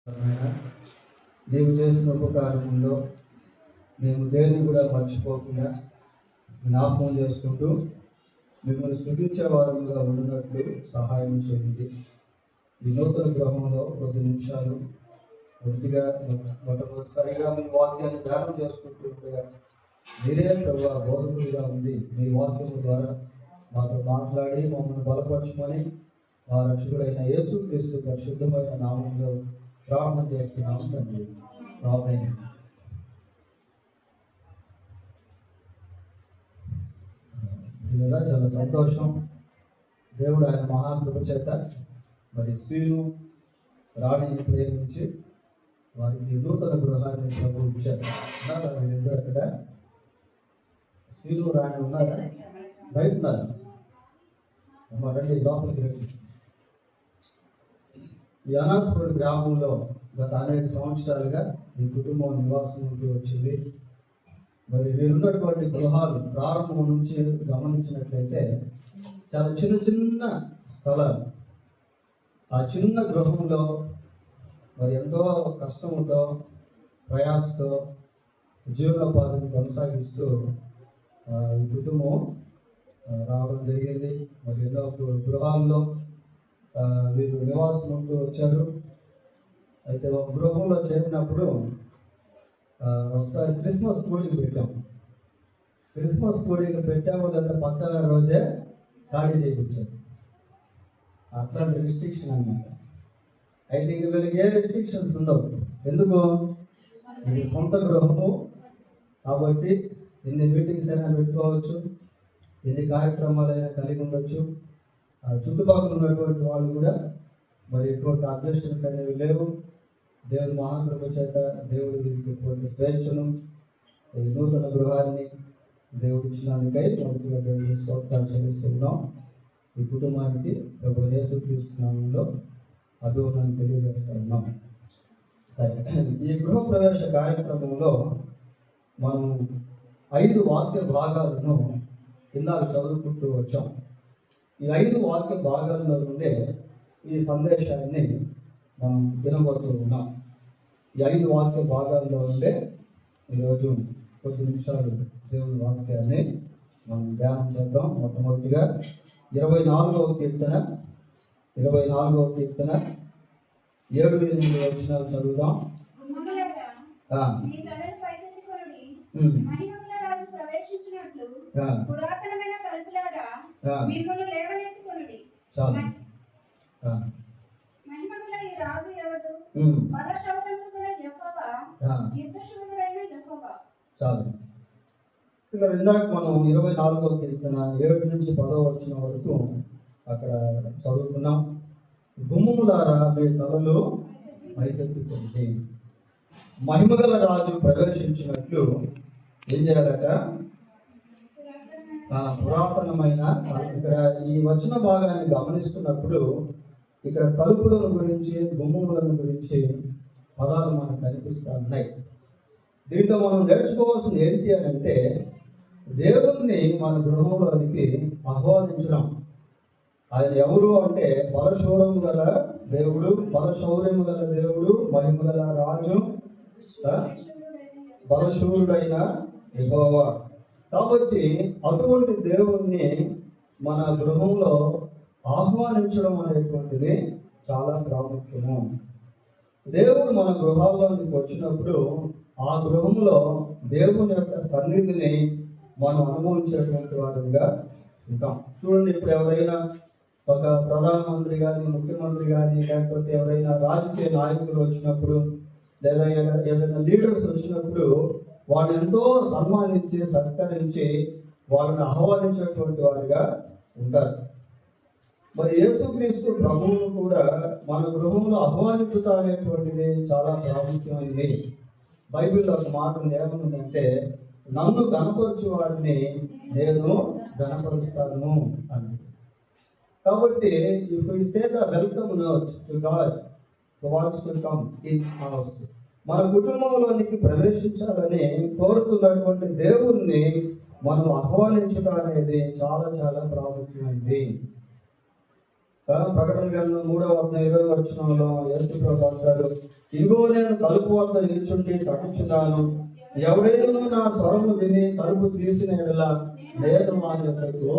నీవు చేసిన ఉపకారంలో మేము దేన్ని కూడా మర్చిపోకుండా జ్ఞాపకం చేసుకుంటూ మిమ్మల్ని స్తుతించే వారంగా ఉండినట్లు సహాయం చేయండి. ఈ నూతన గృహంలో కొద్ది నిమిషాలు కొద్దిగా మొట్టమొదటిసారిగా మీ వాక్యాన్ని ధ్యానం చేసుకుంటూ మీరే ప్రభు బోధకుడిగా ఉంది. మీ వాక్యము ద్వారా మాతో మాట్లాడి మమ్మల్ని బలపరచమని మా రక్షకుడైన యేసుక్రీస్తు పరిశుద్ధమైన నామంలో ప్రార్థన చేస్తున్నాము తండ్రి. ఆమేన్. చాలా సంతోషం. దేవుడు ఆయన మహాకృప చేత మరి స్త్రీలు రాణిని ప్రేమించి వారికి నూతన గృహాన్ని ప్రభు ఇచ్చారు. ఉన్నారా వీళ్ళిద్దరు అక్కడ? స్త్రీలు రాణి ఉన్నారా? బయట ఉన్నారు. రండి లోపలికి రండి. ఈ అనాస్పూర్ గ్రామంలో గత అనేక సంవత్సరాలుగా ఈ కుటుంబం నివాసం ఉంటూ వచ్చింది. మరి వీరున్నటువంటి గృహాలు ప్రారంభం నుంచి గమనించినట్లయితే చాలా చిన్న చిన్న స్థలాలు. ఆ చిన్న గృహంలో మరి ఎంతో కష్టంతో ప్రయాసతో జీవనోపాధిని కొనసాగిస్తూ ఈ కుటుంబం రావడం జరిగింది. మరి ఎన్నో గృహాల్లో వీరు నివాసం ఉంటూ వచ్చారు. అయితే ఒక గృహంలో చేరినప్పుడు ఒకసారి క్రిస్మస్ కూడికి పెట్టాం. క్రిస్మస్ కూడికి పెట్టాము లేదా పక్కన రోజే ఖాళీ చేయించారు. అట్లాంటి రిస్ట్రిక్షన్ అన్నమాట. అయితే ఇంక వీళ్ళకి ఏ రిస్ట్రిక్షన్స్ ఉండవు. ఎందుకు? ఇది సొంత గృహము కాబట్టి ఎన్ని మీటింగ్స్ అయినా పెట్టుకోవచ్చు, ఎన్ని కార్యక్రమాలైనా కలిగి ఉండొచ్చు. చుట్టుపక్కల ఉన్నటువంటి వాళ్ళు కూడా మరి ఎటువంటి అబ్జెక్షన్స్ అనేవి లేవు. దేవుని మహాకృప చేత దేవుడు ఎటువంటి స్వేచ్ఛను ఈ నూతన గృహాన్ని దేవుడు ఇచ్చినందుకై మొదటిగా దేవుడికి స్తోత్రాలు చెల్లిస్తున్నాం. ఈ కుటుంబానికి ప్రభు యేసుక్రీస్తు నామములో అభివందనాలు తెలియజేస్తా ఉన్నాం. సరే, ఈ గృహప్రవేశ కార్యక్రమంలో మనం 5 వాక్య భాగాలను ఇందాక చదువుకుంటూ వచ్చాం. ఈ 5 వాక్య భాగాల్లో ఉండే ఈ సందేశాన్ని మనం వినబోతూ ఉన్నాం. ఈ 5 వాక్య భాగాల్లో ఉండే ఈరోజు కొద్ది నిమిషాలు దేవుని వాక్యాన్ని మనం ధ్యానం చేద్దాం. మొట్టమొదటిగా 24వ కీర్తన 7-8 వచనాలు చదువుదాం. పురాతనమైన తలుపులారా మిమ్మల్ని లేవనెత్తుకొనుడి. మహిమగల ఈ రాజు ఎవడు? బలశౌర్యము గల యెహోవా, యుద్ధశూరుడైన యెహోవా. చాలు. ఇక్కడ ఇందాక మనం 24వ కీర్తన 7 నుంచి 10వ వచనం వరకు అక్కడ చదువుకున్నాం. గుమ్మములారా మీ తలలు పైకెత్తుకొనుడి. మహిమగల రాజు ప్రవేశించినట్లు ఏం చేయాలట? పురాతనమైన ఇక్కడ ఈ వచన భాగాన్ని గమనిస్తున్నప్పుడు ఇక్కడ తలుపులను గురించి, గుమ్మములను గురించి పదాలు మనకు కనిపిస్తూ ఉన్నాయి. దీంతో మనం నేర్చుకోవాల్సింది ఏంటి అని అంటే, దేవుణ్ణి మన గృహంలోనికి ఆహ్వానించడం. ఆయన ఎవరు అంటే బలశౌర్యము గల దేవుడు, మహిమ గల రాజు, బలశూరుడైన యెహోవా. కాబట్టి అటువంటి దేవుణ్ణి మన గృహంలో ఆహ్వానించడం అనేటువంటిది చాలా ప్రాముఖ్యము. దేవుడు మన గృహాల్లోకి వచ్చినప్పుడు ఆ గృహంలో దేవుని యొక్క సన్నిధిని మనం అనుభవించేటువంటి వారిగా ఉంటాం. చూడండి, ఇప్పుడు ఎవరైనా ఒక ప్రధానమంత్రి కానీ, ముఖ్యమంత్రి కానీ, లేకపోతే ఎవరైనా రాజకీయ నాయకులు వచ్చినప్పుడు లేదా ఏదైనా లీడర్స్ వచ్చినప్పుడు వాళ్ళని ఎంతో సన్మానించి సత్కరించి వాళ్ళని ఆహ్వానించేటువంటి వారిగా ఉంటారు. మరి యేసుక్రీస్తు ప్రభువును కూడా మన గృహంలో ఆహ్వానించుతా అనేటువంటిది చాలా ప్రాముఖ్యమైనది. బైబిల్లో ఒక మాట ఏమనుందంటే, నన్ను గణపరచు వారిని నేను గణపరుస్తాను అని. కాబట్టి if we say the welcome note to God who wants to come in house, మన కుటుంబంలోనికి ప్రవేశించాలని కోరుతున్నటువంటి దేవుణ్ణి మనం ఆహ్వానించడం అనేది చాలా చాలా ప్రాముఖ్యమైనది. ప్రకటన గ్రంథం 3:20 యేసు ప్రభువు అంటాడు, ఇదిగో నేను తలుపు వద్ద నిల్చుండి తట్టుచున్నాను, ఎవడైనా నా స్వరము విని తలుపు తీసిన యెడల నేను మా యొద్దకు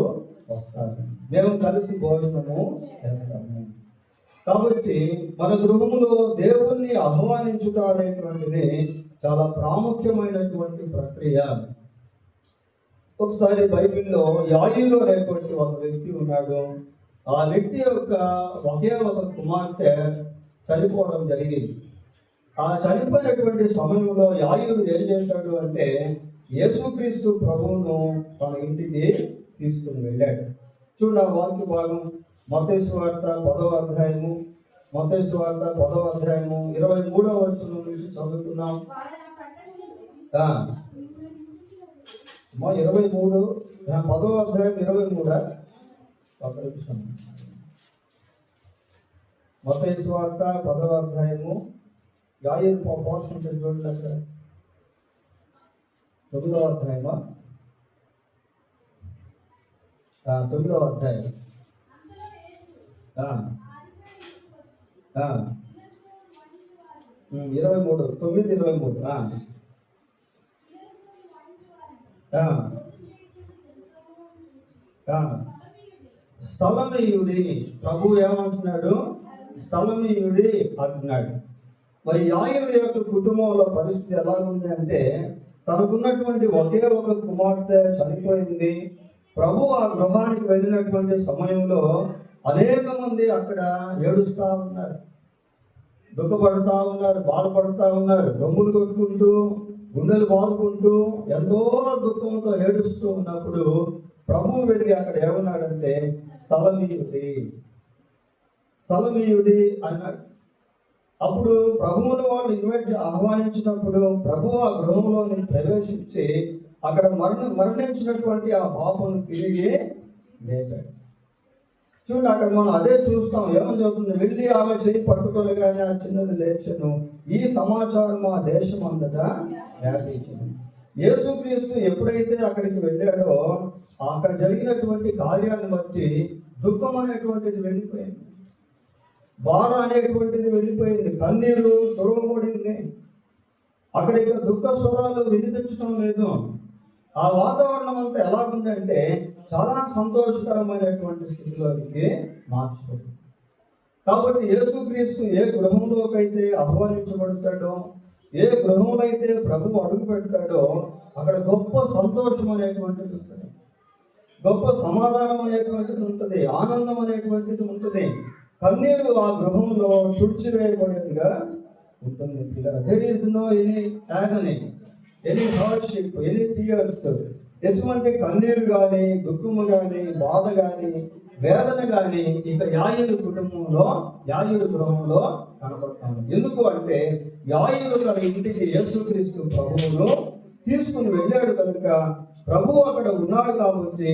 వస్తాను, మేము కలిసి భోజనము చేస్తాము. కాబట్టి మన గృహంలో దేవుణ్ణి ఆహ్వానించుట అనేటువంటిది చాలా ప్రాముఖ్యమైనటువంటి ప్రక్రియ. ఒకసారి బైబిల్లో యాయీరు అనేటువంటి ఒక వ్యక్తి ఉన్నాడు. ఆ వ్యక్తి యొక్క ఒకే ఒక కుమార్తె చనిపోవడం జరిగింది. ఆ చనిపోయినటువంటి సమయంలో యాయీరు ఏం చేశాడు అంటే యేసుక్రీస్తు ప్రభువును తన ఇంటికి తీసుకుని వెళ్ళాడు. చూడ వాక్య భాగం మత్తయి సువార్త 10వ అధ్యాయము 23వ వచనం నుంచి చదువుతున్నాం. 23 10వ అధ్యాయం 23 మత్తయి సువార్త 10వ అధ్యాయము యాయీరు పోర్షన్ చూడండి అక్కడ 9వ అధ్యాయమా 9వ అధ్యాయం 9:23 స్థలమీయుడి ప్రభు ఏమంటున్నాడు? స్థలమీయుడి అంటున్నాడు. మరి యాయీరు యొక్క కుటుంబంలో పరిస్థితి ఎలా ఉంది అంటే తనకున్నటువంటి ఒకే ఒక కుమార్తె చనిపోయింది. ప్రభు ఆ గృహానికి వెళ్ళినటువంటి సమయంలో అనేక మంది అక్కడ ఏడుస్తూ ఉన్నారు, దుఃఖపడుతూ ఉన్నారు, బాధపడుతూ ఉన్నారు, రొమ్ములు కొట్టుకుంటూ గుండెలు బాదుకుంటూ ఎంతో దుఃఖంతో ఏడుస్తూ ఉన్నప్పుడు ప్రభు వెళ్ళి అక్కడ ఏమన్నాడంటే స్థలమీయుడి అన్నాడు. అప్పుడు ప్రభువును వాళ్ళు ఆహ్వానించినప్పుడు ప్రభు ఆ గృహంలోని ప్రవేశించి అక్కడ మరణించినటువంటి ఆ పాపను తిరిగి లేచాడు. చూడండి, అక్కడ మనం అదే చూస్తాం. ఏమని చదువుతుంది? వెళ్ళి ఆమె చేయి పట్టుకోగానే ఆ చిన్నది లేచను, ఈ సమాచారం ఆ దేశం అంతటా వ్యాపించింది. యేసుక్రీస్తు ఎప్పుడైతే అక్కడికి వెళ్ళాడో అక్కడ జరిగినటువంటి కార్యాన్ని బట్టి దుఃఖం అనేటువంటిది వెళ్ళిపోయింది, బాధ అనేటువంటిది వెళ్ళిపోయింది, కన్నీరు తురవబడింది. అక్కడ ఇక దుఃఖ స్వరాలు వినిపించడం లేదు. ఆ వాతావరణం అంతా ఎలా ఉందంటే చాలా సంతోషకరమైనటువంటి స్థితిలోకి మార్చిపోయింది. కాబట్టి యేసుక్రీస్తు ఏ గృహంలోకి అయితే ఆహ్వానించబడతాడో, ఏ గృహంలో అయితే ప్రభువు అడుగు పెడతాడో అక్కడ గొప్ప సంతోషం అనేటువంటిది ఉంటుంది, గొప్ప సమాధానం అనేటువంటిది ఉంటుంది, ఆనందం అనేటువంటిది ఉంటుంది. కన్నీరు ఆ గృహంలో తుడిచివేయబడేదిగా ఉంటుంది. There is no any agony, any hardship, any tears. ఎటువంటి కన్నీరు కానీ, దుఃఖము కానీ, బాధ కానీ, వేదన కానీ ఇక యాయీరు గృహంలో కనపడతాను. ఎందుకు అంటే యాయీరు తన ఇంటికి యేసుక్రీస్తు ప్రభువును తీసుకుని వెళ్ళాడు కనుక ప్రభువు అక్కడ ఉన్నాడు. కాబట్టి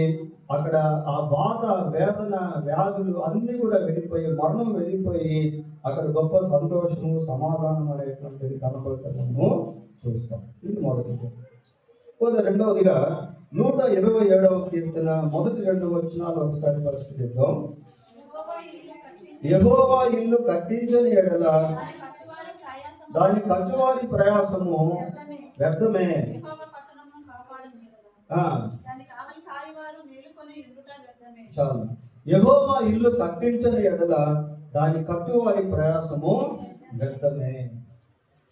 అక్కడ ఆ బాధ, వేదన, వ్యాధులు అన్నీ కూడా వెళ్ళిపోయి, మరణం వెళ్ళిపోయి అక్కడ గొప్ప సంతోషము, సమాధానం అనేటువంటిది కనపడటము చూస్తాం. ఇది మొదటిది. రెండవదిగా 127వ కీర్తన 1-2 వచనాలు ఒకసారి పరిశీలిద్దాం. యెహోవా ఇల్లు కట్టించని ఎడల దాని కట్టువారి ప్రయాసము వ్యర్థమే. చాలు. యెహోవా ఇల్లు కట్టించని ఎడల దాని కట్టువారి ప్రయాసము వ్యర్థమే.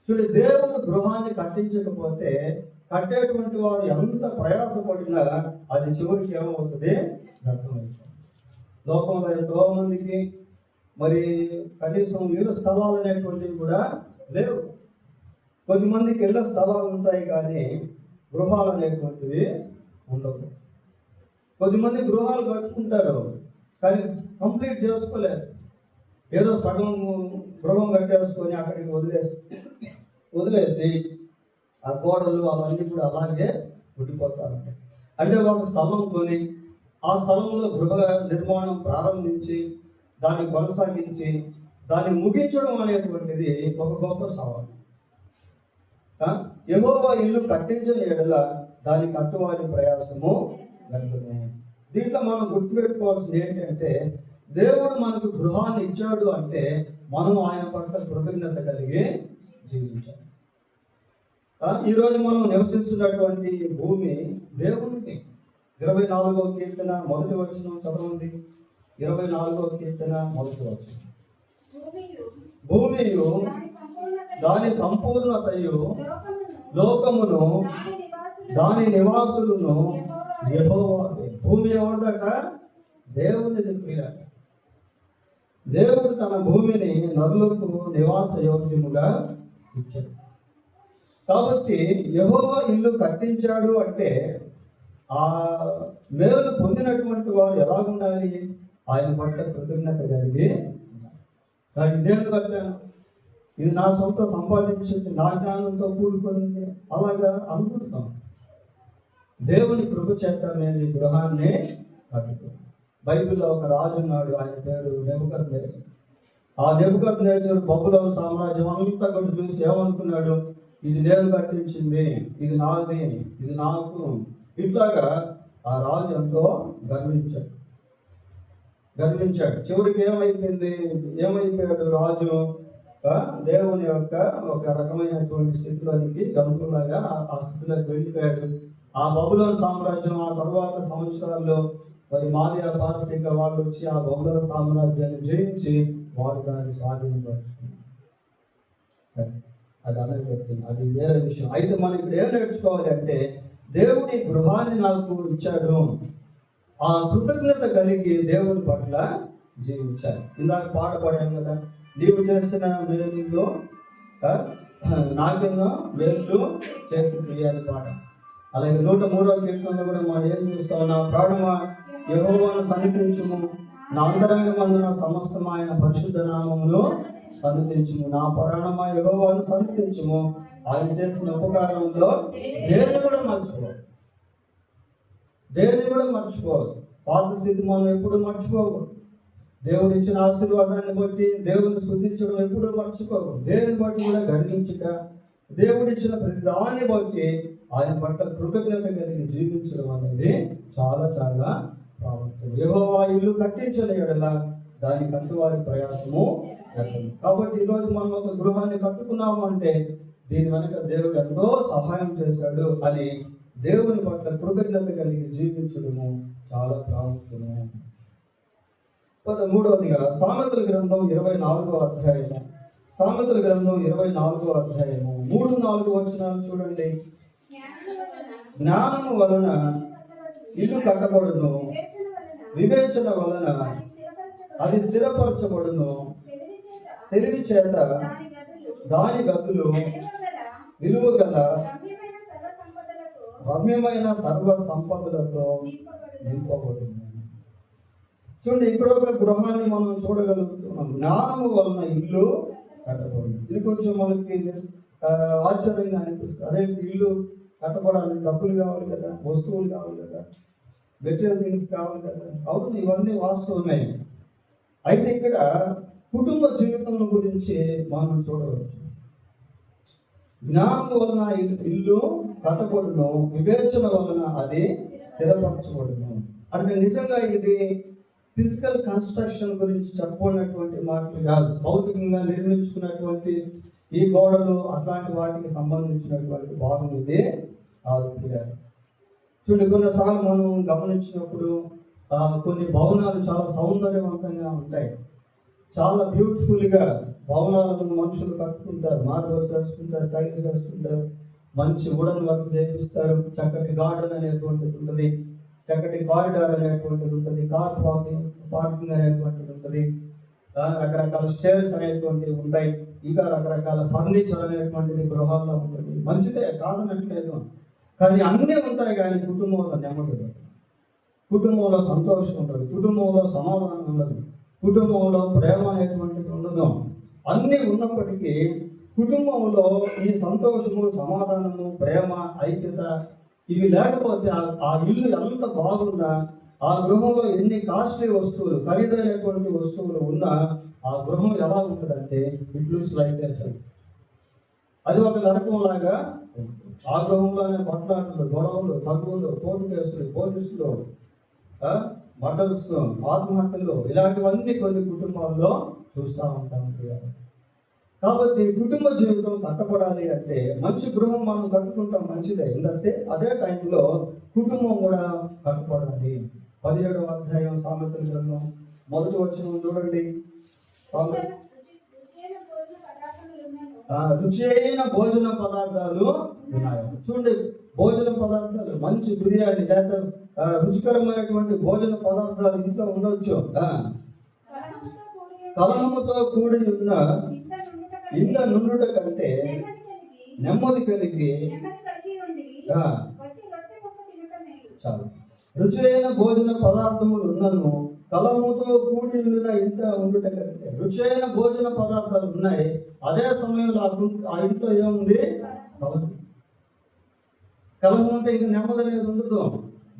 చూడు, దేవుడు గృహాన్ని కట్టించకపోతే కట్టేటువంటి వారు ఎంత ప్రయాసపడినా అది చివరికి ఏమవుతుంది? వ్యర్థమవుతుంది. లోకంలో ఎంతో మందికి మరి కనీసం ఇళ్ళ స్థలాలు అనేటువంటివి కూడా లేవు. కొద్దిమందికి ఇళ్ళ స్థలాలు ఉంటాయి కానీ గృహాలు అనేటువంటివి ఉండవు. కొద్దిమంది గృహాలు కట్టుకుంటారు కానీ కంప్లీట్ చేసుకోలేరు. ఏదో సగం గృహం కట్టేసుకొని అక్కడికి వదిలేసి ఆ గోడలు అవన్నీ కూడా అలాగే ఉండిపోతారు. అంటే ఒక స్థలం కొని ఆ స్థలంలో గృహ నిర్మాణం ప్రారంభించి దాన్ని కొనసాగించి దాన్ని ముగించడం అనేటువంటిది ఒక గొప్ప సవాలు. యెహోవా ఇల్లు కట్టించని ఎడల దాని కట్టువారి ప్రయాసము వ్యర్థమే. దీంట్లో మనం గుర్తుపెట్టుకోవాల్సింది ఏంటంటే దేవుడు మనకు గృహాన్ని ఇచ్చాడు అంటే మనం ఆయన పట్ల కృతజ్ఞత కలిగి జీవించాలి. ఈరోజు మనం నివసిస్తున్నటువంటి భూమి దేవునికి. 24వ కీర్తన 1వ వచనం చదవండి. 24వ కీర్తన 1వ వచనం. భూమియు దాని సంపూర్ణతయు లోకమును దాని నివాసులను యెహోవాదే. భూమి ఎవరిదట? దేవునిది ప్రియులారా. దేవుడు తన భూమిని నరులకు నివాస యోగ్యముగా ఇచ్చాడు. కాబట్టి యెహోవా ఇల్లు కట్టించాడు అంటే ఆ మేలు పొందినటువంటి వారు ఎలాగుండాలి? ఆయన పట్ల కృతజ్ఞత కలిగి, నేను కట్టాను, ఇది నా సొంత సంపాదించింది, నా జ్ఞానంతో కూడుకుని అలాగా అనుకుంటాం. దేవుని కృప చేత నేను ఈ గృహాన్ని కట్టుకున్నాను. బైబిల్లో ఒక రాజు ఉన్నాడు, ఆయన పేరు నెబుకద్నెజరు. ఆ నెబుకద్నెజరు బబులోను సామ్రాజ్యం అంతా కూడా చూసి ఏమనుకున్నాడు? ఇది నేను కట్టించింది, ఇది నాది, ఇది నాకు. ఇట్లాగా ఆ రాజు ఎంతో గర్వించాడు. చివరికి ఏమైపోయాడు రాజు? దేవుని యొక్క ఒక రకమైనటువంటి స్థితిలోనికి గంతులాగా ఆ స్థితిలోకి వెళ్ళిపోయాడు. ఆ బబులోను సామ్రాజ్యం ఆ తర్వాత సంవత్సరాల్లో మరి మాదియా పారసీక వాళ్ళు వచ్చి ఆ బబులోను సామ్రాజ్యాన్ని జయించి వారు దాన్ని స్వాధీనపరుచుకున్నారు. సరే, అది అనేది అది వేరే విషయం. అయితే మనం ఇక్కడ ఏం నేర్చుకోవాలి అంటే, దేవుడి గృహాన్ని నాకు ఇచ్చాడు, ఆ కృతజ్ఞత కలిగి దేవుని పట్ల జీవించాలి. ఇందాక పాట పాడాం కదా, నీవు చేసిన మేలులో నాకెన్నో మేలు చేసి క్రియాలి పాట. అలాగే 103వ కీర్తనలో కూడా మనం ఏం చూస్తాం? నా ప్రాణమా యెహోవాను సన్నిధించుము, నా అంతరంగమందున సమస్తమైన పరిశుద్ధ నామమును సన్నిధించుము. నా ప్రాణమా యెహోవాను సన్నిధించుము, ఆయన చేసిన ఉపకారంలో దేన్ని కూడా మర్చిపోవాలి. పాత స్థితి మనం ఎప్పుడు మర్చిపోకూడదు. దేవుడు ఇచ్చిన ఆశీర్వాదాన్ని బట్టి దేవుని స్తుతించడం ఎప్పుడూ మర్చిపోకూడదు. దేవుని బట్టి కూడా గర్వించక, దేవుడు ఇచ్చిన ప్రతి దాన్ని బట్టి ఆయన పట్ల కృతజ్ఞత కలిగి జీవించడం అనేది చాలా చాలా ప్రాముఖ్యం. యెహోవా ఇల్లు కట్టించిన యెడల దాని కట్టువారి ప్రయాసము వ్యర్థము. కాబట్టి ఈరోజు మనం ఒక గృహాన్ని కట్టుకున్నాము అంటే దీని వెనక దేవుడు ఎంతో సహాయం చేశాడు అని దేవుని పట్ల కృతజ్ఞత కలిగి జీవించడము చాలా ప్రాముఖ్యము. 13వదిగా సామెతల గ్రంథం 24వ అధ్యాయము. సామెతల గ్రంథం 24వ అధ్యాయము 3-4 వచనాలు చూడండి. జ్ఞానము వలన ఇల్లు కట్టబడును, వివేచన వలన అది స్థిరపరచబడును, తెలివి చేత దాని గదులు విలువగల రమ్యమైన సర్వ సంపదలతో నింపబడును. చూడండి, ఇక్కడ ఒక గృహాన్ని మనం చూడగలుగుతున్నాం. జ్ఞానము వలన ఇల్లు కట్టబడును. ఇది కొంచెం మనకి ఆశ్చర్యంగా అనిపిస్తుంది. అదే ఇల్లు కట్టబడాలి, డబ్బులు కావాలి కదా, వస్తువులు కావాలి కదా, మెటీరియల్ థింగ్స్ కావాలి కదా. అవును, ఇవన్నీ వాస్తవమే. అయితే ఇక్కడ కుటుంబ జీవితం గురించి మనం చూడవచ్చు. జ్ఞానం వలన ఇల్లు కట్టబడును, వివేచన వలన అది స్థిరపరచబడును. అంటే నిజంగా ఇది ఫిజికల్ కన్స్ట్రక్షన్ గురించి చెప్పబడినటువంటి మాటలు కాదు. భౌతికంగా నిర్మించుకున్నటువంటి ఈ గోడలు అట్లాంటి వాటికి సంబంధించినటువంటి భాగం ఇది కాదు. చూడండి, కొన్నిసార్లు మనం గమనించినప్పుడు కొన్ని భవనాలు చాలా సౌందర్యవంతంగా ఉంటాయి. చాలా బ్యూటిఫుల్గా భవనాలను మనుషులు కట్టుకుంటారు, మార్బల్స్ వేసుకుంటారు, టైల్స్ వేసుకుంటారు, మంచి వుడన్ వర్క్ చేపిస్తారు. చక్కటి గార్డెన్ అనేటువంటిది ఉంటుంది, చక్కటి కారిడార్ అనేటువంటిది ఉంటుంది, కార్ పార్కింగ్ అనేటువంటిది ఉంటుంది, రకరకాల స్టేర్స్ అనేటువంటివి ఉంటాయి, ఇంకా రకరకాల ఫర్నిచర్ అనేటువంటిది గృహాల్లో ఉంటుంది. మంచిదే, కాదనట్లేదు. కానీ అన్నీ ఉంటాయి, కానీ కుటుంబంలో నెమ్మది ఉండదు, కుటుంబంలో సంతోషం ఉండదు, కుటుంబంలో సమాధానం ఉండదు, కుటుంబంలో ప్రేమ అనేటువంటిది ఉండదు. అన్నీ ఉన్నప్పటికీ కుటుంబంలో ఈ సంతోషము, సమాధానము, ప్రేమ, ఐక్యత ఇవి లేకపోతే ఆ ఇల్లు ఎంత బాగున్నా, ఆ గృహంలో ఎన్ని కాస్ట్లీ వస్తువులు, ఖరీదైనటువంటి వస్తువులు ఉన్నా ఆ గృహం ఎలా ఉంటుందంటే ఇట్ లుక్స్ లైక్ దట్. అది ఒక నరకంలాగా. ఆ గృహంలోనే కొట్లాటలు, గొడవలు, తగ్గులు, కోర్టు కేసులు, పోలీసులు, మర్డర్స్, ఆత్మహత్యలు, ఇలాంటివన్నీ కొన్ని కుటుంబాల్లో చూస్తూ ఉంటాం. కాబట్టి కుటుంబ జీవితం కట్టబడాలి అంటే మంచి గృహం మనం కట్టుకుంటాం, మంచిదే. ఎందుకంటే అదే టైంలో కుటుంబం కూడా కట్టబడాలి. 17వ అధ్యాయం సామెతల గ్రంథం 1వ వచనం చూడండి. రుచి అయిన భోజన పదార్థాలు ఉన్నాయి. చూడండి, భోజన పదార్థాలు, మంచి బిర్యానీ లేదా రుచికరమైనటువంటి భోజన పదార్థాలు ఇంట్లో ఉండవచ్చు. కలహముతో కూడి ఉన్న ఇంట్లో నుండుట కంటే నెమ్మది కలిగి చాలు. రుచి అయిన భోజన పదార్థములు ఉన్నను కలహముతో కూడి ఉన్న ఇంట ఉండుట కంటే. రుచి అయిన భోజన పదార్థాలు ఉన్నాయి, అదే సమయంలో ఆ ఇంట్లో ఏముంది? కలహం అంటే ఇంక నెమ్మది అనేది ఉండదు.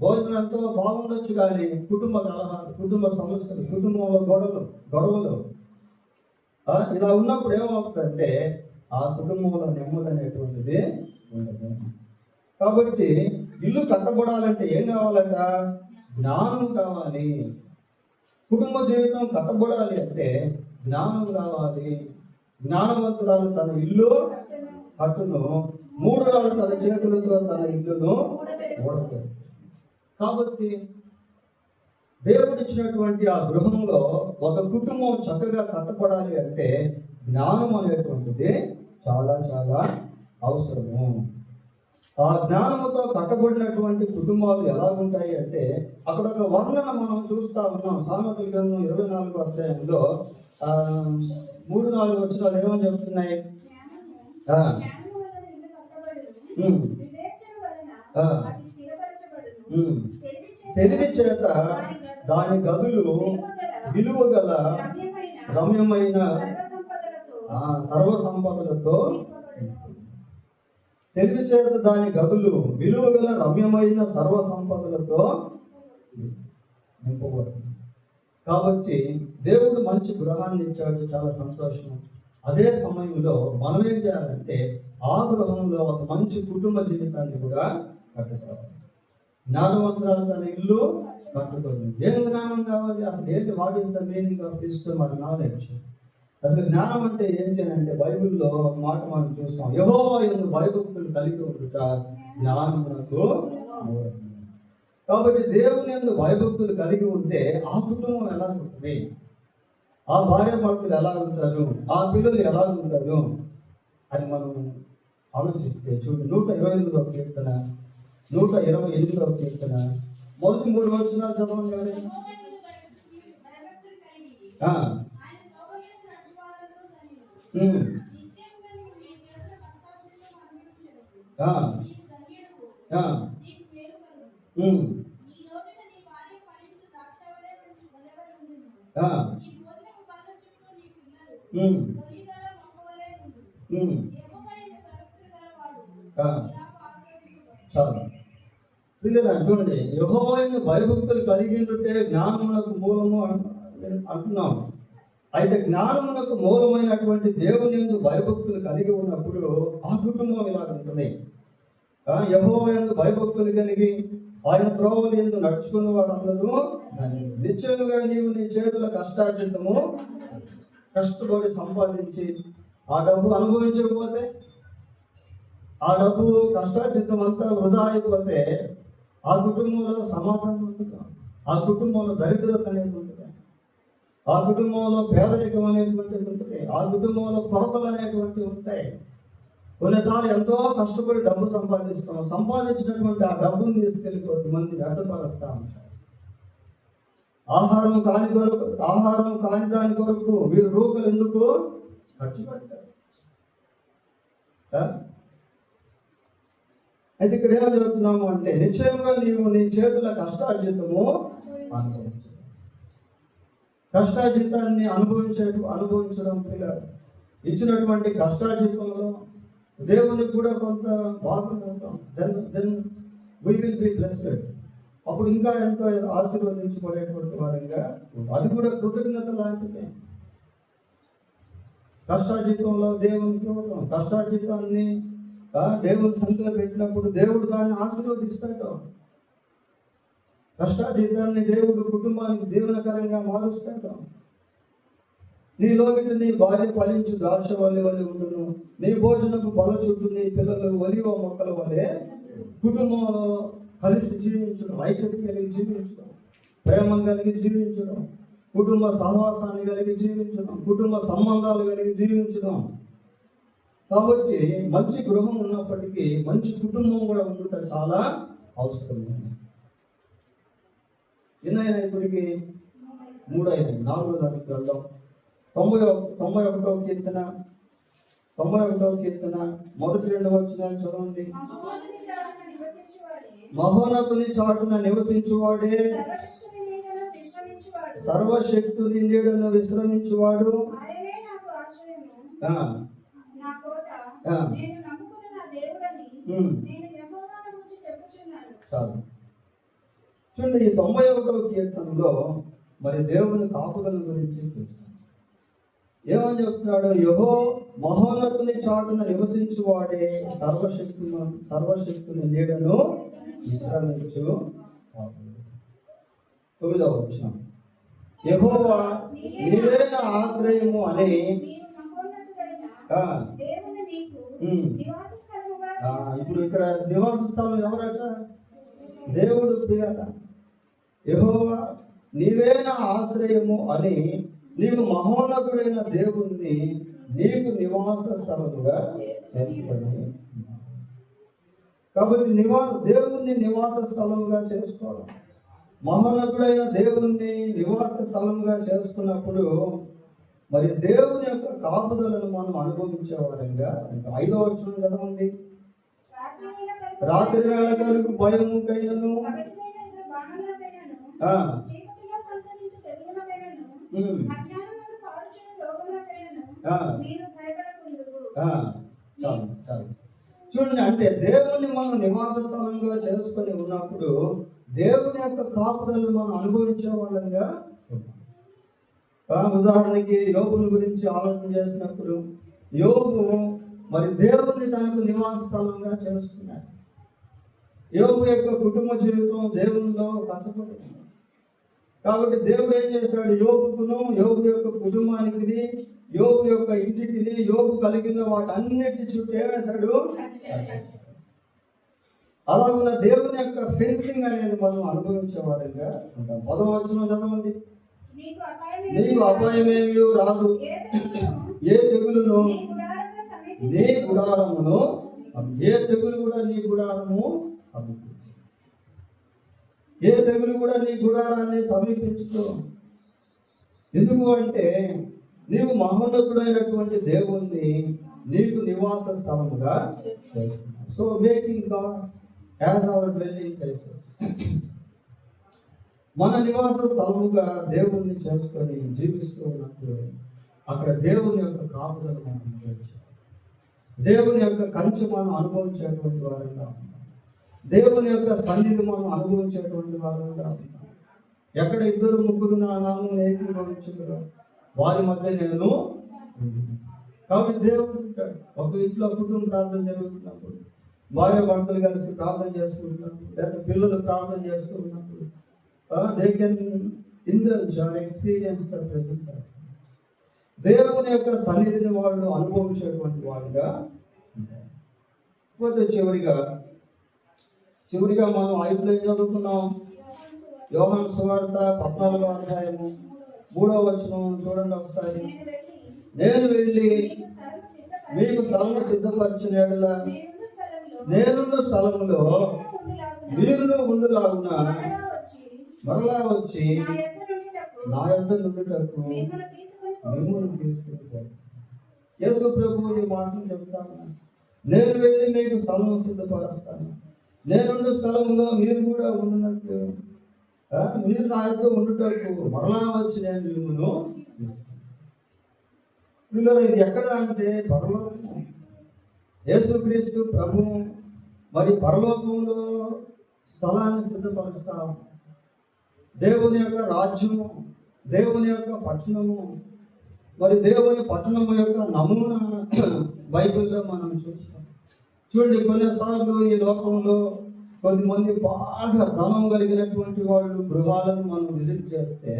భోజనం ఎంతో బాగుండొచ్చు కానీ కుటుంబ కలహాలు, కుటుంబ సమస్యలు, కుటుంబంలో గొడవలు ఇలా ఉన్నప్పుడు ఏమవుతుందంటే ఆ కుటుంబంలో నెమ్మది అనేటువంటిది ఉండదు. కాబట్టి ఇల్లు కట్టబడాలంటే ఏం కావాలంట? జ్ఞానం కావాలి. కుటుంబ జీవితం కట్టబడాలి అంటే జ్ఞానం కావాలి. జ్ఞానవంతురాలు తన ఇల్లు కట్టును, మూఢురాలు తన చేతులతో తన ఇల్లును ఊడదు. కాబట్టి దేవుడు ఇచ్చినటువంటి ఆ గృహంలో ఒక కుటుంబం చక్కగా కట్టబడాలి అంటే జ్ఞానం అనేటువంటిది చాలా చాలా అవసరము. ఆ జ్ఞానముతో కట్టబడినటువంటి కుటుంబాలు ఎలా ఉంటాయి అంటే అక్కడ ఒక వర్ణన మనం చూస్తా ఉన్నాం. సామెతల గ్రంథం 24వ అధ్యాయంలో 3-4 వచనాలు ఏమని చెప్తున్నాయి? తెలివి చేత దాని గదులు విలువ గల రమ్యమైన సర్వ సంపదలతో. తెలివి చేత దాని గదులు విలువ గల రమ్యమైన సర్వ సంపదలతో నింపబడుతుంది. కాబట్టి దేవుడు మంచి గృహాన్ని ఇచ్చాడు, చాలా సంతోషం. అదే సమయంలో మనం ఏం చేయాలంటే ఆ గృహంలో ఒక మంచి కుటుంబ జీవితాన్ని కూడా కట్టుకోవాలి. జ్ఞానవంతురాలు తన ఇల్లు కట్టుకోండి. ఏం జ్ఞానం కావాలి? అసలు ఏంటి? What is the meaning of wisdom and knowledge? అసలు జ్ఞానం అంటే ఏంటి అంటే బైబిల్లో ఒక మాట మనం చూస్తాం, యెహోవా యందు భయభక్తులు కలిగి ఉండుట జ్ఞానమునకు మూలం. కాబట్టి దేవుని యందు భయభక్తులు కలిగి ఉంటే ఆ కుటుంబం ఎలా ఉంటుంది, ఆ భార్య భర్తలు ఎలా ఉంటారు, ఆ పిల్లలు ఎలా ఉంటారు అని మనం ఆలోచిస్తే చూడండి. 128వ కీర్తన 128వ కీర్తన మొదటి 3 వచనాలు చదవండి. చాలు పిల్లలు చూడండి, యెహోవా యందు భయభక్తులు కలిగి ఉంటే జ్ఞానమునకు మూలము అంటున్నాం. అయితే జ్ఞానమునకు మూలమైనటువంటి దేవుని యందు భయభక్తులు కలిగి ఉన్నప్పుడు ఆ కుటుంబం ఇలా ఉంటుంది. యెహోవా యందు భయభక్తులు కలిగి ఆయన త్రోవల యందు నడుచుకున్న వారందరూ నిశ్చయముగా నీవు నీ చేతుల కష్టార్జితము కష్టపడి సంపాదించి ఆ డబ్బు అనుభవించకపోతే, ఆ డబ్బు కష్టార్జితం అంతా వృధా అయిపోతే ఆ కుటుంబంలో సమాధానం ఉంటుంది, ఆ కుటుంబంలో దరిద్రత అనేది ఉంటుంది, ఆ కుటుంబంలో పేదరికం అనేటువంటిది ఉంటుంది, ఆ కుటుంబంలో కొరతలు అనేటువంటివి ఉంటాయి. కొన్నిసార్లు ఎంతో కష్టపడి డబ్బు సంపాదిస్తాం, సంపాదించినటువంటి ఆ డబ్బును తీసుకెళ్ళి కొంతమంది వ్యర్థపరుస్తూ ఉంటారు. ఆహారం కాని దాని కొరకు వీరు రూపాయలు ఎందుకు ఖర్చు పెడతారు. అయితే ఇక్కడ ఏం చదువుతున్నాము అంటే నిశ్చయంగా నీవు నీ చేతుల కష్టార్జితము అనుభవించు. కష్టార్జితాన్ని అనుభవించడం ఇచ్చినటువంటి కష్టార్జితంలో దేవునికి కూడా కొంత బాగుంటాం. Then we will be blessed. అప్పుడు ఇంకా ఎంతో ఆశీర్వదించబడేటువంటి వారంగా అది కూడా కృతజ్ఞత లాంటిదే. కష్టార్జితంలో దేవునికి ఇవ్వడం, కష్టార్జితాన్ని దేవుని సంఖ్యలో పెట్టినప్పుడు దేవుడు దాన్ని ఆశీర్వదిస్తాడు. కష్టాజీతాన్ని దేవుడు కుటుంబానికి దీవెనకరంగా మారుస్తాడు. నీలోకి నీ భార్య ఫలించు ద్రాక్ష వల్లి వలె ఉండును, నీ భోజనపు బల చుట్టూ నీ పిల్లలు ఒలివ మొక్కల వలె కుటుంబంలో కలిసి జీవించడం, ఐక్యత కలిగి జీవించడం, ప్రేమ కలిగి జీవించడం, కుటుంబ సహవాసాన్ని కలిగి జీవించడం, కుటుంబ సంబంధాలు కలిగి జీవించడం. కాబట్టి మంచి గృహం ఉన్నప్పటికీ మంచి కుటుంబం కూడా ఉండటం చాలా అవసరం. ఎన్నైనా ఇప్పటికి 3 అయినాయి. 4వ దానికి వెళ్దాం. 91వ కీర్తన 1-2 వచనాలు చదవండి. మహోన్నతుని చాటున నివసించువాడే, సర్వశక్తుని నీడను విశ్రమించువాడు, చాలు. చూడండి, ఈ 91వ కీర్తనలో మరి దేవుని కాపుదల గురించి చూస్తాం. ఏమని చెప్తున్నాడు? యెహో మహోన్నతుని చాటున నివసించువాడే, సర్వశక్తుని నీడను విశ్రమించు. 9వ వచనం, యెహోవా నీవే నా ఆశ్రయము అని. ఇప్పుడు ఇక్కడ నివాస స్థలం ఎవరట? దేవుడు ప్రియట. యెహోవా నీవే నా ఆశ్రయము అని నీవు మహోన్నతుడైన దేవుణ్ణి నీకు నివాస స్థలముగా చేసుకొని. కాబట్టి దేవుణ్ణి నివాస స్థలముగా చేసుకోవడం, మహోన్నతుడైన దేవుణ్ణి నివాస స్థలంగా చేసుకున్నప్పుడు మరి దేవుని యొక్క కాపుదలను మనం అనుభవించే వారంగా. 5వ వచనం కదా ఉంది, రాత్రి వేళ కలుగు భయముకైనను, చూడండి, అంటే దేవుణ్ణి మనం నివాస స్థలంగా చేసుకొని ఉన్నప్పుడు దేవుని యొక్క కాపుదలను మనం అనుభవించే వాళ్ళంగా. ఉదాహరణకి యోబుని గురించి ఆలోచన చేసినప్పుడు, యోబు మరి దేవుణ్ణి తనకు నివాస స్థలంగా చేసుకున్నాడు. యోబు యొక్క కుటుంబ జీవితం దేవునిలో కట్టబడింది. కాబట్టి దేవుడు ఏం చేశాడు? యోబుకును, యోబు యొక్క కుటుంబానికి, యోబు యొక్క ఇంటికి, యోబు కలిగిన వాటన్నిటి చుట్టూ ఏమేశాడు? అలా ఉన్న దేవుని యొక్క ఫెన్సింగ్ అనేది మనం అనుభవించే వారిగా ఉంటాం. 10వ వచనం చదవండి. నీకు అపాయమేమీ రాదు, ఏ తెగులును నీ గుడారమును, ఏ తెగులు కూడా నీ గుడారము సమీపించు, ఏ తెగులు కూడా నీ గుడారాన్ని సమీపించుకో. ఎందుకు అంటే నీవు మహోన్నతుడైనటువంటి దేవుణ్ణి నీకు నివాస స్థలముగా చేసుకున్నావు. So making God as our dwelling places. మన నివాస స్థలముగా దేవుణ్ణి చేసుకొని జీవిస్తూ ఉన్నప్పుడు అక్కడ దేవుని యొక్క కాపుదలను మనం అనుభవించాలి. దేవుని యొక్క కంచె మనం అనుభవించేటువంటి వారంగా ఉంటాం. దేవుని యొక్క సన్నిధి మనం అనుభవించేటువంటి వారంగా ఉంటాం. ఎక్కడ 2-3 నా నామమున ఏకీభవించుదురో వారి మధ్య నేను. కాబట్టి దేవుడు ఉంటాడు. ఒక ఇంట్లో కుటుంబ ప్రార్థన జరుగుతున్నప్పుడు, భార్య భర్తలు కలిసి ప్రార్థన చేసుకుంటున్నప్పుడు, లేదా పిల్లలు ప్రార్థన చేస్తున్నప్పుడు they can indulge or experience the presence of God. దేవుని యొక్క సన్నిధిని వాళ్ళు అనుభవించేటువంటి వారుగా. పోతే చివరిగా మనం 5లో చదువుకున్నాం. యోహాను సువార్త 14వ అధ్యాయము 3వ వచనం చూడండి ఒకసారి. నేను వెళ్ళి మీకు స్థలము సిద్ధపరిచిన యెడల నేనున్న స్థలములో మీరును ఉండులాగున మరలా వచ్చి నా యొద్ద నుండుటకు మిమ్మల్ని తీసుకుంటాను. యేసు ప్రభువు ఈ మాటలు చెప్తాను. నేను వెళ్ళి మీకు స్థలం సిద్ధపరుస్తాను. నేనున్న స్థలంలో మీరు కూడా ఉండినట్లు, మీరు నా యొద్ద ఉండుటకు మరలా వచ్చి నేను మిమ్మల్ని తీసుకుంటాను. ఇది ఎక్కడ అంటే పరలోకం. యేసుక్రీస్తు ప్రభువు మరి పరలోకంలో స్థలాన్ని సిద్ధపరుస్తాం. దేవుని యొక్క రాజ్యము, దేవుని యొక్క పట్టణము, మరి దేవుని పట్టణము యొక్క నమూనా బైబిల్లో మనం చూస్తాం. చూడండి, కొన్నిసార్లు ఈ లోకంలో కొద్దిమంది బాగా ధనం కలిగినటువంటి వాళ్ళు గృహాలను మనం విజిట్ చేస్తే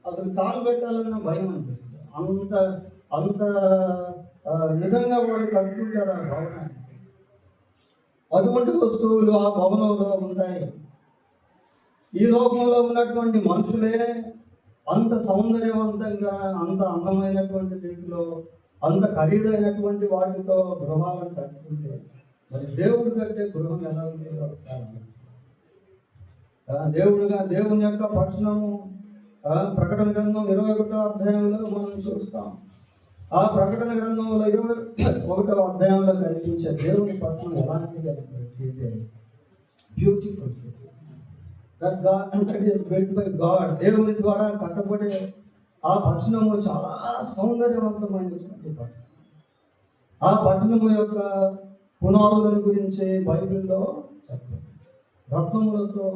అసలు కాలు పెట్టాలన్న భయం అనిపిస్తుంది. అంత అంత నిజంగా వాళ్ళు కట్టుకుంటారు ఆ భవనాన్ని. అటువంటి వస్తువులు ఆ భవనంలో ఉంటాయి. ఈ లోకంలో ఉన్నటువంటి మనుషులే అంత సౌందర్యవంతంగా, అంత అందమైనటువంటి రీతిలో, అంత ఖరీదైనటువంటి వాటితో గృహాలను కట్టుకుంటే మరి దేవుడు కట్టే గృహం ఎలా ఉండేదో ఒకసారి దేవుని యొక్క పట్టణము ప్రకటన గ్రంథం 21వ అధ్యాయంలో మనం చూస్తాం. ఆ ప్రకటన గ్రంథంలో 21వ అధ్యాయంలో కనిపించే దేవుని పట్టణం ఎలాంటిది? Beautiful city that is built by God. దేవుని ద్వారా కట్టబడే ఆ పట్టణము చాలా సౌందర్యవంతమైనటువంటి పట్టణం. ఆ పట్టణము యొక్క పునాదుల గురించి బైబిల్లో చెప్పారు. రత్నములతో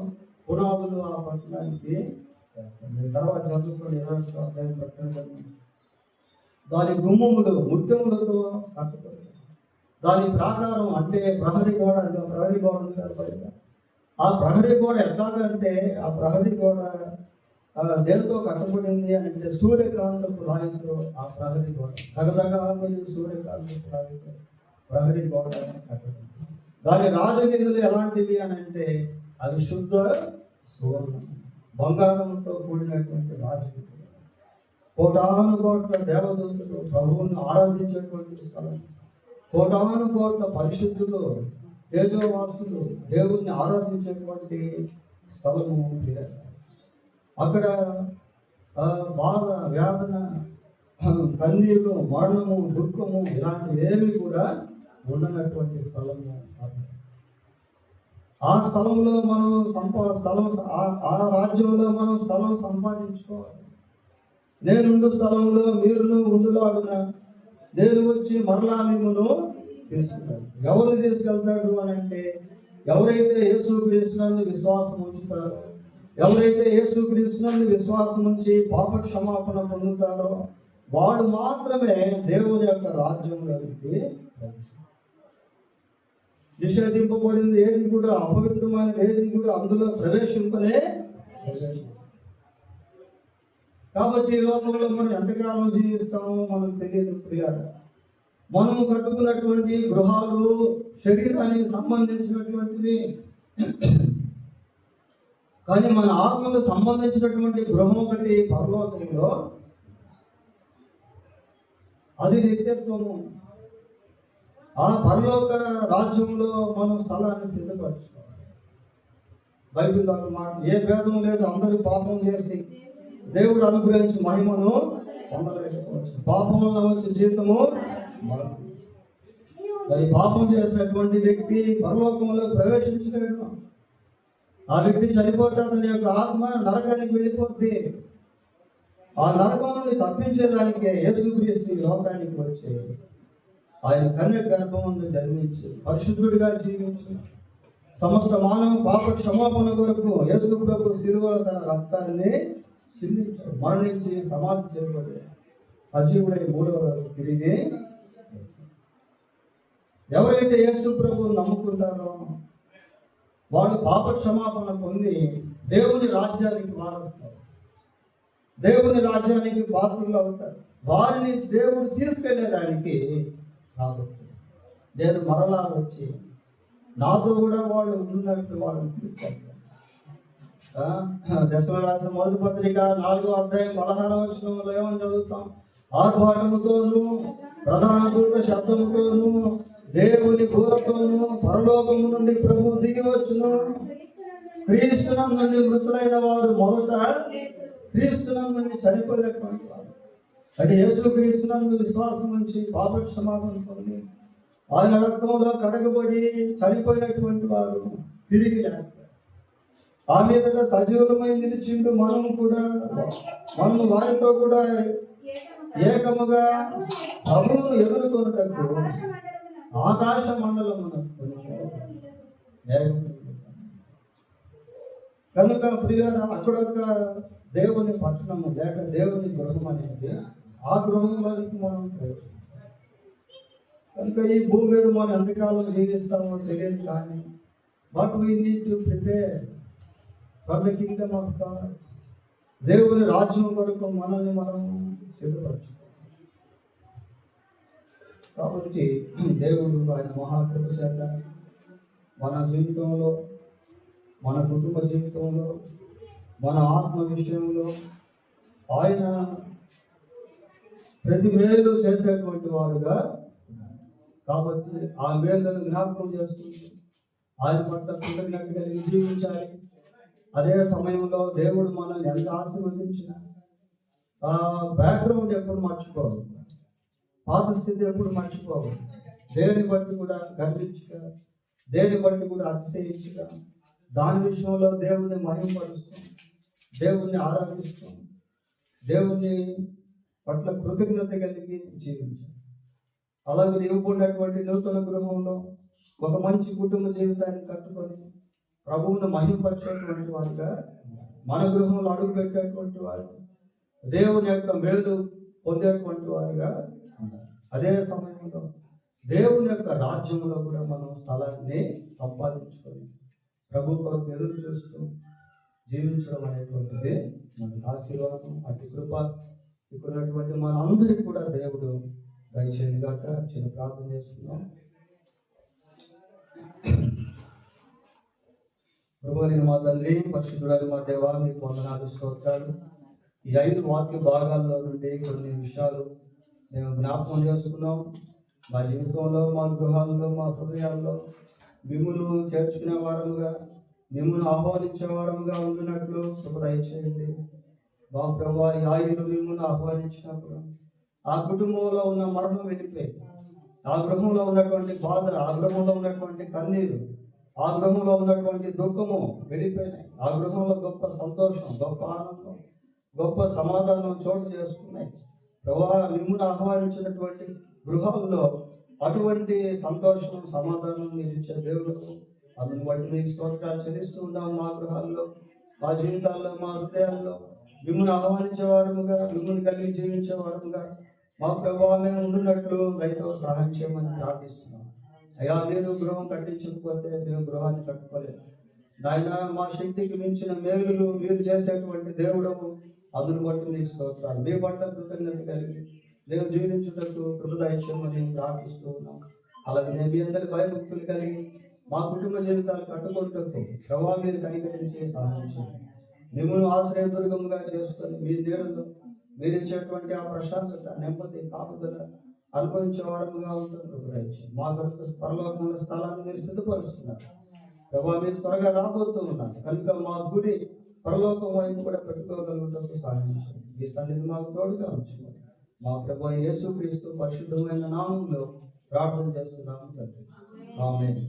పునాదులు ఆ పట్టణానికి వేస్తారు. తర్వాత చదువుకొని 21వ అధ్యాయం పట్టణం దాని గుమ్మములు ముత్యములతో కట్టబడి, దాని ప్రాకారం అంటే ప్రహరీ గోడ ఉంది కదా. ఆ ప్రహరీ గోడ ఎట్లాగంటే ఆ ప్రహరీ గోడ దేనితో కట్టబడింది అంటే సూర్యకాంతపు రాయితో ఆ ప్రహరీ గోడ తగదగా సూర్యకాంతపు రాయితో ప్రహరీ గోడ కట్టబడింది. దాని రాజవీధులు ఎలాంటివి అని అంటే అవి శుద్ధ సువర్ణం, బంగారంతో కూడినటువంటి రాజవీధులు. కోటాను కోట్ల దేవదూతలు ప్రభువుని ఆరాధించేటువంటి స్థలం. కోటాను కోట్ల పరిశుద్ధులు, తేజోవాసులు దేవుణ్ణి ఆరాధించేటువంటి స్థలము. అక్కడ బాధ, వేదన, కన్నీరు, మరణము, దుఃఖము ఇలాంటివి ఏమి కూడా ఉండనటువంటి స్థలము. ఆ స్థలంలో మనం ఆ రాజ్యంలో మనం స్థలం సంపాదించుకోవాలి. నేనుండు స్థలంలో మీరును ఉండులాగున నేను వచ్చి మరలా మిమ్మును తీసుకున్నాను. ఎవరు తీసుకెళ్తాడు అని అంటే ఎవరైతే యేసుక్రీస్తునందు విశ్వాసం ఉంచుతారో, ఎవరైతే యేసుక్రీస్తునందు విశ్వాసం ఉంచి పాప క్షమాపణ పొందుతారో వాడు మాత్రమే దేవుని యొక్క రాజ్యంలోకి నిషేధింపబడింది ఏది కూడా, అపవిత్రమైనది ఏది కూడా అందులో ప్రవేశింపనే. కాబట్టి ఈ లోకంలో మనం ఎంతకాలం జీవిస్తామో మనకు తెలియదు ప్రియాలు. మనము కట్టుకున్నటువంటి గృహాలు శరీరానికి సంబంధించినటువంటివి, కానీ మన ఆత్మకు సంబంధించినటువంటి గృహం ఒకటి పరలోకంలో, అది నిత్యత్వము. ఆ పరలోక రాజ్యంలో మనం స్థలాన్ని సిద్ధపరచుకోవాలి. బైబిల్లో ఒక మాట, ఏ భేదం లేదు, అందరూ పాపం చేసి దేవుడు అనుగ్రహించి మహిమను పొందలేకపోవచ్చు. పాపం వల్ల వచ్చే జీవితము మరి పాపం చేసినటువంటి వ్యక్తి పరలోకంలో ప్రవేశించలేడు. ఆ వ్యక్తి చనిపోతే అతని యొక్క ఆత్మ నరకానికి వెళ్ళిపోద్ది. ఆ నరకం నుండి తప్పించేదానికే యేసుక్రీస్తు లోకానికి వచ్చి ఆయన కన్య గర్భమందు జన్మించి పరిశుద్ధుడిగా జీవించి సమస్త మానవ పాప క్షమాపణ కొరకు యేసు ప్రభు శిలువలో తన రక్తాన్ని చిందించాడు. మరణించి సమాధి చేయబడి సజీవుడై 3వ రోజు తిరిగి. ఎవరైతే యేసు ప్రభువును నమ్ముకుంటారో వాళ్ళు పాప క్షమాపణ పొంది దేవుని రాజ్యానికి వారస్తారు, దేవుని రాజ్యానికి పాత్రలు అవుతారు. వారిని దేవుడు తీసుకెళ్ళేదానికి రాబోతుంది. నేను మరలా వచ్చి నాతో కూడా వాళ్ళు ఉన్నట్టు వాళ్ళని తీసుకెళ్తారు. దశమ రాసిన మొదటి పత్రిక 4వ అధ్యాయం 16వ వచనంలో ఏమని చదువుతాం? ఆర్భాటముతోనూ ప్రధాన దూత శబ్దముతోనూ దేవుని బూరతోనూ పరలోకము నుండి ప్రభు దిగి వచ్చును. క్రీస్తునందు మృతులైన వారు మొదట క్రీస్తునందు చనిపోయినటువంటి వారు అంటే యేసు క్రీస్తునందు విశ్వాసం నుంచి పాప క్షమాపణ పొంది ఆయన రక్తంలో కడగబడి చనిపోయినటువంటి వారు తిరిగి లేస్తారు. ఆ మీదట సజీవులమై నిలిచిండు మనము వారితో కూడా ఏకముగా ప్రభువును ఎదుర్కొనుటకు ఆకాశ మండలమునకు కనుక ప్రియులారా, అక్కడొక దేవుని పట్టణము లేక దేవుని గృహం అనేది ఆ గృహంలోకి మనం కనుక ఈ భూమి మీద మనం ఎంతకాలం జీవిస్తామో తెలియదు, కానీ What we need to prepare for the kingdom of God. దేవుని రాజ్యం కొరకు మనల్ని మనం సిద్ధపరచుకోవాలి. కాబట్టి దేవుడు ఆయన మహాకృప చేత మన జీవితంలో, మన కుటుంబ జీవితంలో, మన ఆత్మ విషయంలో ఆయన ప్రతి మేలు చేసేటువంటి వాడుగా, కాబట్టి ఆ మేలులను జ్ఞాపకం చేసుకుంటూ ఆయన పట్ల కృతజ్ఞత కలిగి జీవించాలి. అదే సమయంలో దేవుడు మనల్ని ఎంత ఆశీర్వదించిన ఆ బ్యాక్గ్రౌండ్ ఎప్పుడు మర్చిపోవాలి, పాత స్థితి ఎప్పుడు మర్చిపోవాలి. దేని బట్టి కూడా గర్వించక, దేని బట్టి కూడా అతిశయించక, దాని విషయంలో దేవుణ్ణి మహిమపరుస్తాం, దేవుణ్ణి ఆరాధిస్తాం, దేవుని పట్ల కృతజ్ఞత కలిగి జీవించాలి. అలాగే ఇవ్వబడినటువంటి నూతన గృహంలో ఒక మంచి కుటుంబ జీవితాన్ని కట్టుకొని ప్రభువును మహిమపరిచేటువంటి వారుగా, మన గృహంలో అడుగు పెట్టేటువంటి వారు, దేవుని యొక్క మేలు పొందేటువంటి వారుగా, అదే సమయంలో దేవుని యొక్క రాజ్యంలో కూడా మనం స్థలాన్ని సంపాదించుకొని ప్రభు కొరకు ఎదురు చూస్తూ జీవించడం అనేటువంటిది మనకు ఆశీర్వాదం. అటు కృప ఇప్పుడున్నటువంటి మన అందరికీ కూడా దేవుడు దయచేయను గాక. చిన్న ప్రార్థన చేసుకున్నాం. ప్రభువైన మా తండ్రి, పరిశుద్ధుడైన మా దేవా, మీకు వందనాలు, స్తోత్రాలు. ఈ 5 వాక్య భాగాల్లో నుండి కొన్ని విషయాలు మేము జ్ఞాపకం చేసుకున్నాం. మా జీవితంలో, మా గృహాల్లో, మా హృదయాల్లో మిమ్మును చేర్చుకునే వారముగా, మిమ్మును ఆహ్వానించే వారముగా ఉంటున్నట్లు కృప దయచేయండి. మా ప్రభువా, ఈ 5 మిమ్మును ఆహ్వానించినప్పుడు ఆ కుటుంబంలో ఉన్న మరణం వెళ్ళిపోయి, ఆ గృహంలో ఉన్నటువంటి బాధ, ఆ గృహంలో ఉన్నటువంటి కన్నీరు, ఆ గృహంలో ఉన్నటువంటి దుఃఖము వెళ్ళిపోయినాయి. ఆ గృహంలో గొప్ప సంతోషం, గొప్ప ఆనందం, గొప్ప సమాధానం చోటు చేసుకున్నాయి. ప్రభువా, మిమ్మును ఆహ్వానించినటువంటి గృహాల్లో అటువంటి సంతోషం, సమాధానం మీరు ఇచ్చే దేవులకు అందుని బట్టి మీకు స్తోత్రాలు చెల్లిస్తూ ఉన్నాం. మా గృహాల్లో, మా జీవితాల్లో, మా హృదయాల్లో మిమ్మల్ని ఆహ్వానించే వారముగా, మిమ్మల్ని కలిగి జీవించే వారముగా మా ప్రభువా మేము ఉండినట్లు దయతో సహాయం చేయమని ప్రార్థిస్తున్నాం. అయ్యా, మీరు గృహం కట్టించకపోతే మేము గృహాన్ని కట్టుకోలేదు నాయన. మా శక్తికి మించిన మేలులు మీరు చేసేటువంటి దేవుడము, అందును బట్టి మీకు స్తోత్రాలు. మీ పట్ల కృతజ్ఞత కలిగి మేము జీవించుటకు కృప దయచేయమని ప్రార్థిస్తూ ఉన్నాం. అలాగే మీ అందరి భయభక్తులు కలిగి మా కుటుంబ జీవితాలు కట్టుకుంటూ ప్రభావ మీరు కనికరించి సహాయం చేయండి. మిమ్మల్ని ఆశ్రయదుర్గంగా చేసుకొని మీ నీడలో మీరు ఇచ్చేటువంటి ఆ ప్రశాంతత, నెమ్మది, కాపుదల అనుభవించే వారముగా ఉంటుంది. మా కొరకు పరలోకముల స్థలాన్ని మీరు సిద్ధపరుస్తున్నారు ప్రభావ. మీరు త్వరగా రాబోతూ ఉన్నారు కనుక మా గుడి పరలోకం వైపు కూడా పెట్టుకోగలుగుటకు సహాయం చేయండి. మీ సన్నిధి మాకు తోడుగా ఉంచండి. మా ప్రభువైన యేసుక్రీస్తు పరిశుద్ధమైన నామములో ప్రార్థన చేస్తున్నాము తండ్రి. ఆమేన్.